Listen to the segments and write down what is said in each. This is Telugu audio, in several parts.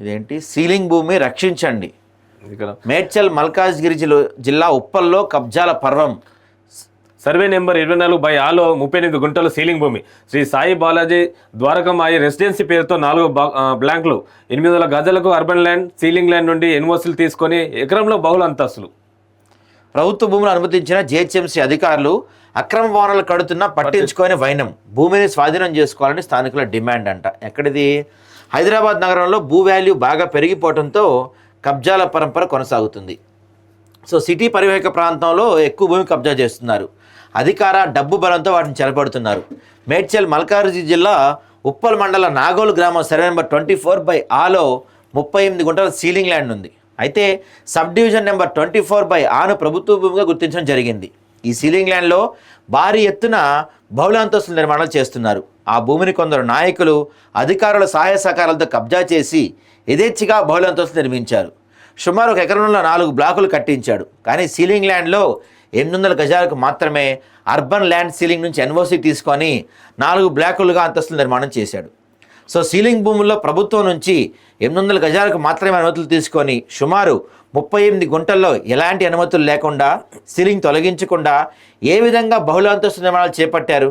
ఇదేంటి సీలింగ్ భూమి రక్షించండి. ఇక్కడ మేడ్చల్ మల్కాజ్గిరి జిల్లా ఉప్పల్లో కబ్జాల పర్వం. సర్వే నెంబర్ 24/ఆలో 38 గుంటలు సీలింగ్ భూమి. శ్రీ సాయి బాలాజీ ద్వారకమాయి రెసిడెన్సీ పేరుతో 4 బ్లాంక్లు 800 గజాలకు అర్బన్ ల్యాండ్ సీలింగ్ ల్యాండ్ నుండి ఎన్ఓసీలు తీసుకొని ఎకరంలో బహుళ అంతస్తులు. ప్రభుత్వ భూములు అనుమతించిన జిహెచ్ఎంసీ అధికారులు అక్రమ భవనాలు కడుతున్నా పట్టించుకొని వైనం. భూమిని స్వాధీనం చేసుకోవాలని స్థానికుల డిమాండ్ అంట. ఎక్కడిది? హైదరాబాద్ నగరంలో భూ వాల్యూ బాగా పెరిగిపోవడంతో కబ్జాల పరంపర కొనసాగుతుంది. సో సిటీ పరివేహక ప్రాంతంలో ఎక్కువ భూమి కబ్జా చేస్తున్నారు. అధికార డబ్బు బలంతో వాటిని చెరపడుతున్నారు. మేడ్చల్ మల్కాజ్గిరి జిల్లా ఉప్పల్ మండల నాగోలు గ్రామం సర్వే నెంబర్ 24/ఆలో 38 గుంటల సీలింగ్ ల్యాండ్ ఉంది. అయితే సబ్ డివిజన్ నెంబర్ 24/ఆను ప్రభుత్వ భూమిగా గుర్తించడం జరిగింది. ఈ సీలింగ్ ల్యాండ్లో భారీ ఎత్తున బహుళ అంతస్తుల నిర్మాణాలు చేస్తున్నారు. ఆ భూమిని కొందరు నాయకులు అధికారుల సహాయ సహకారాలతో కబ్జా చేసి యథేచ్ఛగా బహుళ అంతస్తులు నిర్మించారు. సుమారు 1 ఎకరంలో 4 బ్లాకులు కట్టించాడు. కానీ సీలింగ్ ల్యాండ్లో 800 గజాలకు మాత్రమే అర్బన్ ల్యాండ్ సీలింగ్ నుంచి ఎన్ఓసీ తీసుకొని 4 బ్లాకులుగా అంతస్తులు నిర్మాణం చేశాడు. సో సీలింగ్ భూముల్లో ప్రభుత్వం నుంచి 800 గజాలకు మాత్రమే అనుమతులు తీసుకొని సుమారు 38 గుంటల్లో ఎలాంటి అనుమతులు లేకుండా సీలింగ్ తొలగించకుండా ఏ విధంగా బహుళ అంతస్తు నిర్మాణాలు చేపట్టారు?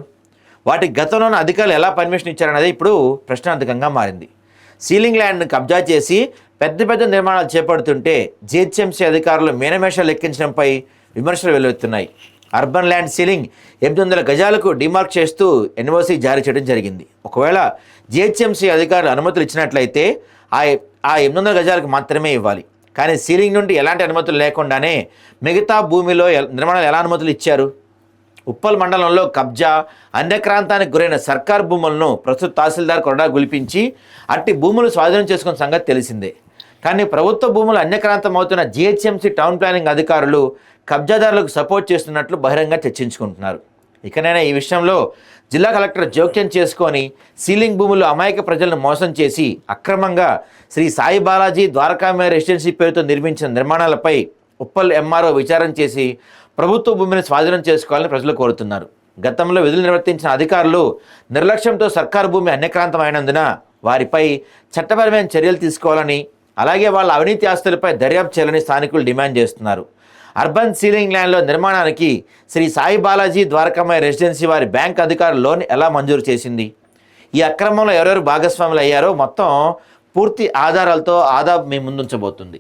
వాటి గతంలోని అధికారులు ఎలా పర్మిషన్ ఇచ్చారనేది ఇప్పుడు ప్రశ్నార్థకంగా మారింది. సీలింగ్ ల్యాండ్ను కబ్జా చేసి పెద్ద పెద్ద నిర్మాణాలు చేపడుతుంటే జిహెచ్ఎంసీ అధికారులు మీనమేషాలు లెక్కించడంపై విమర్శలు వెలువెత్తున్నాయి. అర్బన్ ల్యాండ్ సీలింగ్ 800 గజాలకు డిమార్క్ చేస్తూ ఎన్ఓసీ జారీ చేయడం జరిగింది. ఒకవేళ జిహెచ్ఎంసీ అధికారులు అనుమతులు ఇచ్చినట్లయితే ఆ 800 గజాలకు మాత్రమే ఇవ్వాలి. కానీ సీలింగ్ నుండి ఎలాంటి అనుమతులు లేకుండానే మిగతా భూమిలో నిర్మాణాలు ఎలా అనుమతులు ఇచ్చారు? ఉప్పల్ మండలంలో కబ్జా అన్యక్రాంతానికి గురైన సర్కార్ భూములను ప్రస్తుత తహసీల్దార్ కొరడా గులిపించి అట్టి భూములు స్వాధీనం చేసుకున్న సంగతి తెలిసిందే. కానీ ప్రభుత్వ భూములు అన్యక్రాంతం అవుతున్న జిహెచ్ఎంసీ టౌన్ ప్లానింగ్ అధికారులు కబ్జాదారులకు సపోర్ట్ చేస్తున్నట్లు బహిరంగ చర్చించుకుంటున్నారు. ఇకనైనా ఈ విషయంలో జిల్లా కలెక్టర్ జోక్యం చేసుకొని సీలింగ్ భూములు అమాయక ప్రజలను మోసం చేసి అక్రమంగా శ్రీ సాయి బాలాజీ ద్వారకామాయి రెసిడెన్సీ పేరుతో నిర్మించిన నిర్మాణాలపై ఉప్పల్ ఎంఆర్ఓ విచారణ చేసి ప్రభుత్వ భూమిని స్వాధీనం చేసుకోవాలని ప్రజలు కోరుతున్నారు. గతంలో విధులు నిర్వర్తించిన అధికారులు నిర్లక్ష్యంతో సర్కారు భూమి అన్యక్రాంతం అయినందున వారిపై చట్టపరమైన చర్యలు తీసుకోవాలని, అలాగే వాళ్ళ అవినీతి ఆస్తులపై దర్యాప్తు చేయాలని స్థానికులు డిమాండ్ చేస్తున్నారు. అర్బన్ సీలింగ్ ల్యాండ్లో నిర్మాణానికి శ్రీ సాయి బాలాజీ ద్వారకామాయి రెసిడెన్సీ వారి బ్యాంక్ అధికారులు లోన్ ఎలా మంజూరు చేసింది? ఈ అక్రమంలో ఎవరెవరు భాగస్వాములు అయ్యారో మొత్తం పూర్తి ఆధారాలతో ఆదాబ్ మీ ముందుంచబోతుంది.